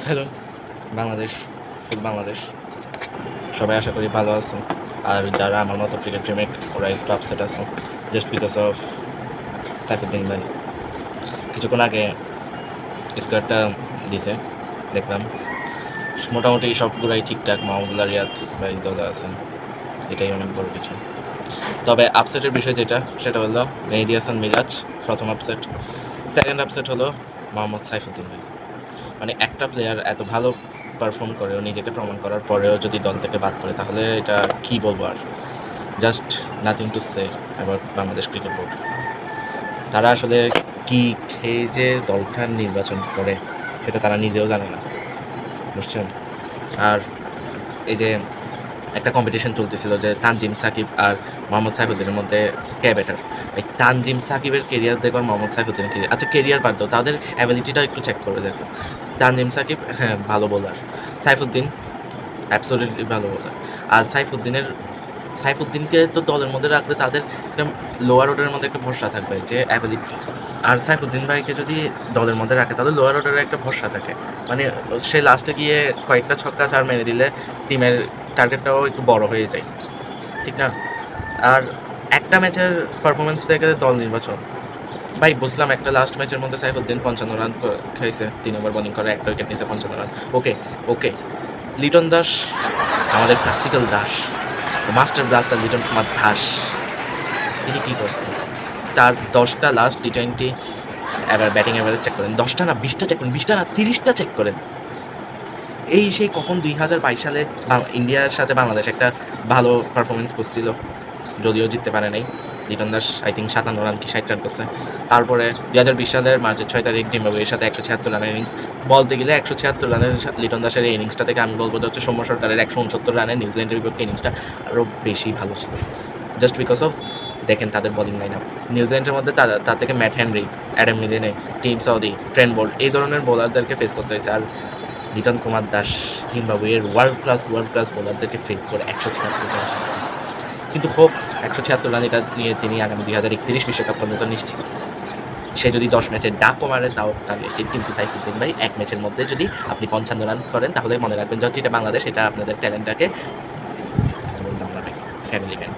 Hello Bangladesh, ফুল বাংলাদেশ, সবাই আশা করি ভালো আছো। আর যারা আমার মতো ক্রিকেট প্রেমিক ওরা একটু আপসেট আছো জাস্ট বিকজ অফ সাইফুদ্দিন ভাই। কিছুক্ষণ আগে স্কোয়াডটা দিছে, দেখলাম মোটামুটি সবগুলাই ঠিকঠাক। মাহমুদুল্লাহ রিয়াদ ভাই দলে আছেন, এটাই অনেক বড় কিছু। তবে আপসেটের বিষয় যেটা সেটা হলো মেহেদী হাসান মিরাজ প্রথম আপসেট। সেকেন্ড আপসেট হলো মোহাম্মদ সাইফুদ্দিন ভাই। মানে একটা প্লেয়ার এত ভালো পারফর্ম করেও নিজেকে প্রমাণ করার পরেও যদি দল থেকে বাদ পড়ে তাহলে এটা কি বলবো আর। Just nothing to say about Bangladesh cricket board. তারা আসলে কি খেয়ে যে দলটা নির্বাচন করে সেটা তারা নিজেও জানে না, বুঝছেন। আর এই যে একটা কম্পিটিশন চলতেছিল যে তানজিম সাকিব আর মোহাম্মদ সাইফুদ্দিনের মধ্যে কে বেটার। এই তানজিম সাকিবের কেরিয়ার দেখো আর মোহাম্মদ সাইফুদ্দিনের কেরিয়ার, আচ্ছা কেরিয়ার বাদ দাও, তাদের অ্যাবিলিটিটা একটু চেক করে দেখো। তানজিম সাকিব হ্যাঁ ভালো বোলার, সাইফুদ্দিন অ্যাবসলিউটলি ভালো বোলার। আর সাইফুদ্দিনকে তো দলের মধ্যে রাখলে তাদের একটা লোয়ার অর্ডারের মধ্যে একটা ভরসা থাকবে যে অ্যাবিলিটি। আর সাইফুদ্দিন ভাইকে যদি দলের মধ্যে রাখে তাহলে লোয়ার অর্ডারে একটা ভরসা থাকে, মানে সে লাস্টে গিয়ে কয়েকটা ছক্কা চার মেরে দিলে টিমের টার্গেটটাও একটু বড় হয়ে যায়, ঠিক না। আর একটা ম্যাচের পারফরমেন্স দেখে দল নির্বাচন ভাই বুঝলাম, একটা লাস্ট ম্যাচের মধ্যে সাইফুদ্দিন 55 রান খেয়েছে, 3 ওভার বোলিং করে, একটা উইকেট নিয়েছে, 55 রান। ওকে ওকে, লিটন দাস আমাদের classical Das, master blaster Liton Kumar Das, তিনি কী করছেন? তার 10টা লাস্ট টি20 এবার ব্যাটিং এভারেজ চেক করেন, 10টা না 20টা চেক করেন, 20টা না 30টা চেক করেন। এই সেই কখন 2022 সালে ইন্ডিয়ার সাথে বাংলাদেশ একটা ভালো পারফরমেন্স করছিল, যদিও জিততে পারে নাই। Liton Das I think 57 run কি 60 রান করছে। তারপরে 2020 সালের মার্চের 6 তারিখ জিম্বাবুয়ের সাথে 176 রানের ইনিংস। বলতে গেলে 176 রানের লিটন দাসের এই ইনিংসটা থেকে আমি বলবো হচ্ছে সৌম্য সরকারের 169 রানের নিউজিল্যান্ডের বিপক্ষে ইনিংসটা আরও বেশি ভালো ছিল, জাস্ট বিকজ অফ দেখেন তাদের বোলিং লাইন আপ। নিউজিল্যান্ডের মধ্যে তার থেকে Matt Henry, Adam Milne, Tim Southee, Trent Boult এই ধরনের বোলারদেরকে ফেস করতে হয়েছে। আর লিটন কুমার দাস জিম্বাবুয়ের ওয়ার্ল্ড ক্লাস বোলারদেরকে ফেস করে 176 রান করছে। কিন্তু হোক 176 রান, এটা নিয়ে তিনি আগামী 2031 বিশ্বকাপ পর্যন্ত নিশ্চিত। সে যদি 10 ম্যাচে ডাকও মারে তাও তার নিশ্চিত। কিন্তু সাইফুদ্দিন ভাই এক ম্যাচের মধ্যে যদি আপনি 55 রান করেন তাহলে মনে রাখবেন যে এটা বাংলাদেশ, এটা আপনাদের ট্যালেন্টটাকে বাংলা ফ্যামিলি ম্যান।